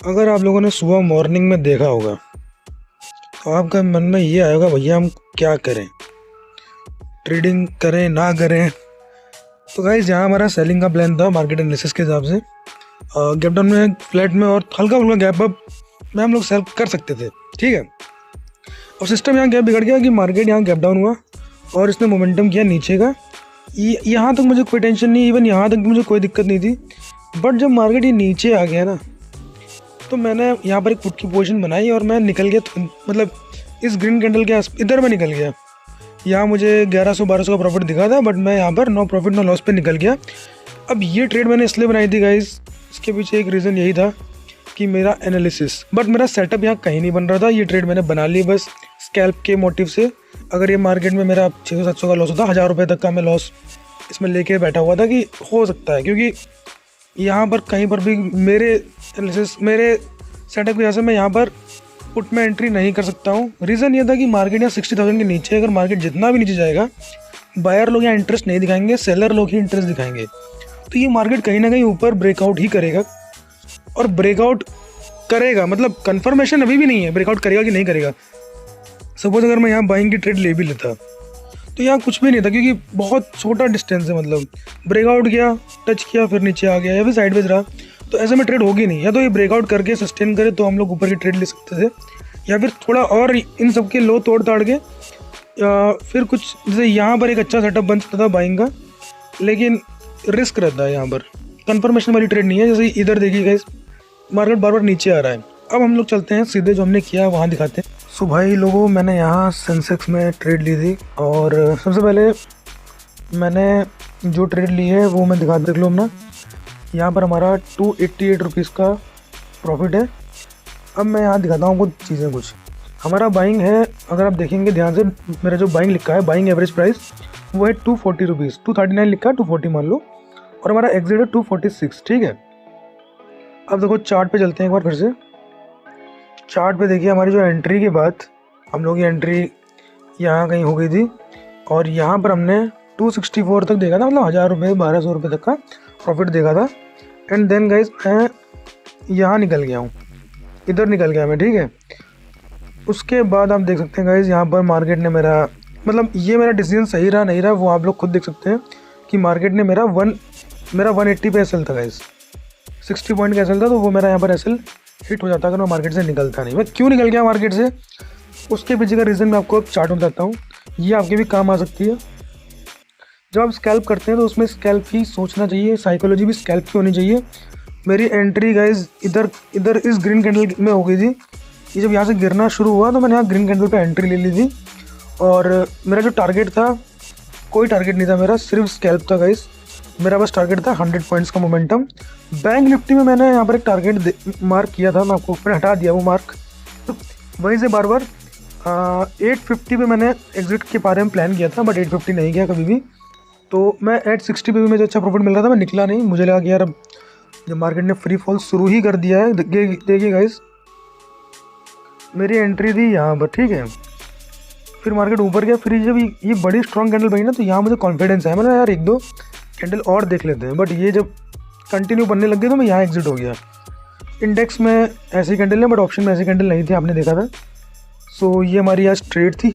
अगर आप लोगों ने सुबह मॉर्निंग में देखा होगा तो आपका मन में ये आएगा भैया हम क्या करें, ट्रेडिंग करें ना करें। तो गाइस यहाँ हमारा सेलिंग का प्लान था मार्केट एनालिसिस के हिसाब से। गैप डाउन में फ्लैट में और हल्का फुल्का गैप अप में हम लोग सेल कर सकते थे, ठीक है। और सिस्टम यहाँ गैप बिगड़ गया कि मार्केट यहाँ गैप डाउन हुआ और इसने मोमेंटम किया नीचे का। यहाँ तक मुझे कोई टेंशन नहीं, इवन यहाँ तक मुझे कोई दिक्कत नहीं थी। बट जब मार्केट ये नीचे आ गया ना तो मैंने यहाँ पर एक पुट की पोजीशन बनाई और मैं निकल गया, मतलब इस ग्रीन कैंडल के इधर मैं निकल गया। यहाँ मुझे 1100-1200 का प्रॉफिट दिखा था, बट मैं यहाँ पर नो प्रॉफिट नो लॉस पे निकल गया। अब ये ट्रेड मैंने इसलिए बनाई थी गाइस, इसके पीछे एक रीज़न यही था कि मेरा एनालिसिस, बट मेरा सेटअप यहाँ कहीं नहीं बन रहा था। ये ट्रेड मैंने बना ली बस स्कैल्प के मोटिव से। अगर ये मार्केट में मेरा 600-700 का लॉस होता, 1000 रुपये तक का मैं लॉस इसमें लेके बैठा हुआ था कि हो सकता है, क्योंकि यहाँ पर कहीं पर भी मेरे एनालिसिस मेरे सेटअप की वजह से मैं यहाँ पर पुट में एंट्री नहीं कर सकता हूँ। रीज़न ये था कि मार्केट यहाँ 60,000 के नीचे, अगर मार्केट जितना भी नीचे जाएगा बायर लोग यहाँ इंटरेस्ट नहीं दिखाएंगे, सेलर लोग ही इंटरेस्ट दिखाएंगे। तो ये मार्केट कहीं ना कहीं ऊपर ब्रेकआउट ही करेगा और ब्रेकआउट करेगा, मतलब कंफर्मेशन अभी भी नहीं है ब्रेकआउट करेगा कि नहीं करेगा। सपोज अगर मैं यहाँ बाइंग की ट्रेड ले भी लेता तो यहाँ कुछ भी नहीं था, क्योंकि बहुत छोटा डिस्टेंस है। मतलब ब्रेकआउट किया, टच किया, फिर नीचे आ गया या फिर साइडवेज रहा, तो ऐसे में ट्रेड होगी नहीं। या तो ये ब्रेकआउट करके सस्टेन करे तो हम लोग ऊपर की ट्रेड ले सकते थे, या फिर थोड़ा और इन सब के लो तोड़ ताड़ के फिर कुछ, जैसे यहाँ पर एक अच्छा सेटअप बन सकता था बाइंग का, लेकिन रिस्क रहता है यहाँ पर। कंफर्मेशन वाली ट्रेड नहीं है। जैसे इधर देखिए गाइस, मार्केट बार बार नीचे आ रहा है। अब हम लोग चलते हैं सीधे जो हमने किया वहाँ दिखाते हैं। सो भाई लोगों, मैंने यहाँ सेंसेक्स में ट्रेड ली थी और सबसे पहले मैंने जो ट्रेड ली है वो मैं दिखा देख लो अपना। यहाँ पर हमारा 288 रुपीज़ का प्रॉफिट है। अब मैं यहाँ दिखाता हूँ कुछ चीज़ें। कुछ हमारा बाइंग है, अगर आप देखेंगे ध्यान से, मेरा जो बाइंग लिखा है, बाइंग एवरेज प्राइस वो है 240 रुपीज़, 239 लिखा है, 240 मान लो, और हमारा एग्जिट है 246, ठीक है। अब देखो चार्ट पे चलते हैं एक बार फिर से। चार्ट पे देखिए हमारी जो एंट्री के बाद हम लोग की एंट्री यहाँ कहीं हो गई थी और यहाँ पर हमने 264 तक देखा था, मतलब 1000 रुपये 1200 रुपये तक का प्रॉफिट देखा था। एंड देन गाइस मैं यहाँ निकल गया हूँ, इधर निकल गया मैं, ठीक है। उसके बाद आप देख सकते हैं गाइस, यहाँ पर मार्केट ने मेरा, मतलब ये मेरा डिसीजन सही रहा नहीं रहा वो आप लोग खुद देख सकते हैं कि मार्केट ने मेरा 180 पे एसएल था गाइस, 60 पॉइंट का एसएल था, तो वो मेरा यहाँ पर एसएल हिट हो जाता अगर मैं मार्केट से निकलता नहीं। मैं क्यों निकल गया मार्केट से, उसके पीछे का रीज़न मैं आपको चार्ट में बताता हूँ, ये आपके भी काम आ सकती है। जब आप स्कैल्प करते हैं तो उसमें स्कैल्प ही सोचना चाहिए, साइकोलॉजी भी स्कैल्प की होनी चाहिए। मेरी एंट्री गाइज इधर इस ग्रीन कैंडल में हो गई थी। ये जब यहाँ से गिरना शुरू हुआ तो मैंने यहाँ ग्रीन कैंडल पे एंट्री ले ली थी और मेरा जो टारगेट था, कोई टारगेट नहीं था मेरा, सिर्फ स्कैल्प था गाइज। मेरा बस टारगेट था 100 पॉइंट्स का मोमेंटम। बैंक निफ्टी में मैंने यहाँ पर एक टारगेट मार्क किया था, मैं आपको ऊपर हटा दिया वो मार्क, तो वहीं से बार बार 850 पे मैंने एग्जिट के बारे में प्लान किया था, बट 850 नहीं किया कभी भी। तो मैं 860 पे भी मुझे अच्छा प्रॉफिट मिल रहा था, मैं निकला नहीं। मुझे लगा कि यार अब जब मार्केट ने फ्री फॉल शुरू ही कर दिया है, देखिए गाइस मेरी एंट्री थी यहाँ पर, ठीक है। फिर मार्केट ऊपर गया, फिर जब ये बड़ी स्ट्रॉन्ग कैंडल बनी ना, तो यहाँ मुझे कॉन्फिडेंस आया, मैंने यार 1-2 कैंडल और देख लेते हैं। बट ये जब कंटिन्यू बनने लग गई तो मैं यहाँ एग्जिट हो गया। इंडेक्स में ऐसी कैंडल है, बट ऑप्शन में ऐसी कैंडल नहीं थी, आपने देखा था। सो ये हमारी आज ट्रेड थी।